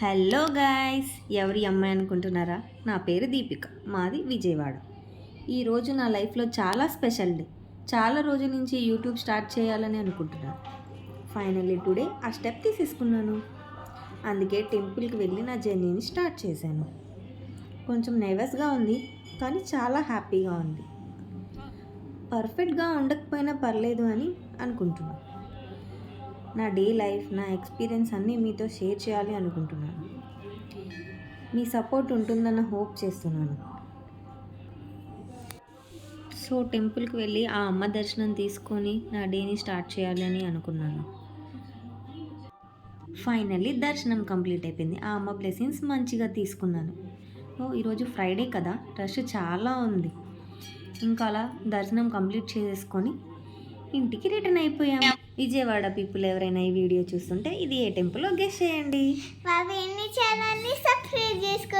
Hello guys, ఎవరి అమ్మాయి అనుకుంటున్నారా? నా పేరు దీపిక, మాది విజయవాడ. ఈరోజు నా లైఫ్లో చాలా స్పెషల్ డే. చాలా రోజుల నుంచి యూట్యూబ్ స్టార్ట్ చేయాలని అనుకుంటున్నాను. ఫైనల్లీ టుడే ఆ స్టెప్ తీసేసుకున్నాను. అందుకే టెంపుల్కి వెళ్ళి నా జర్నీని స్టార్ట్ చేశాను. కొంచెం నర్వస్గా ఉంది, కానీ చాలా హ్యాపీగా ఉంది. పర్ఫెక్ట్గా ఉండకపోయినా పర్లేదు అని అనుకుంటున్నాను. నా డే లైఫ్, నా ఎక్స్పీరియన్స్ అన్నీ మీతో షేర్ చేయాలి అనుకుంటున్నాను. మీ సపోర్ట్ ఉంటుందన్న హోప్ చేస్తున్నాను. సో టెంపుల్కి వెళ్ళి ఆ అమ్మ దర్శనం తీసుకొని నా డేని స్టార్ట్ చేయాలి అని అనుకున్నాను. ఫైనల్లీ దర్శనం కంప్లీట్ అయిపోయింది. ఆ అమ్మ బ్లెస్సింగ్స్ మంచిగా తీసుకున్నాను. ఈరోజు ఫ్రైడే కదా, రష్ చాలా ఉంది. ఇంకా అలా దర్శనం కంప్లీట్ చేసుకొని ఇంటికి రిటర్న్ అయిపోయాము. విజయవాడ పీపుల్ ఎవరైనా ఈ వీడియో చూస్తుంటే ఇది ఏ టెంపుల్లో గెస్ చేయండి. మా ఛానల్ని సబ్స్క్రైబ్ చేసుకోండి.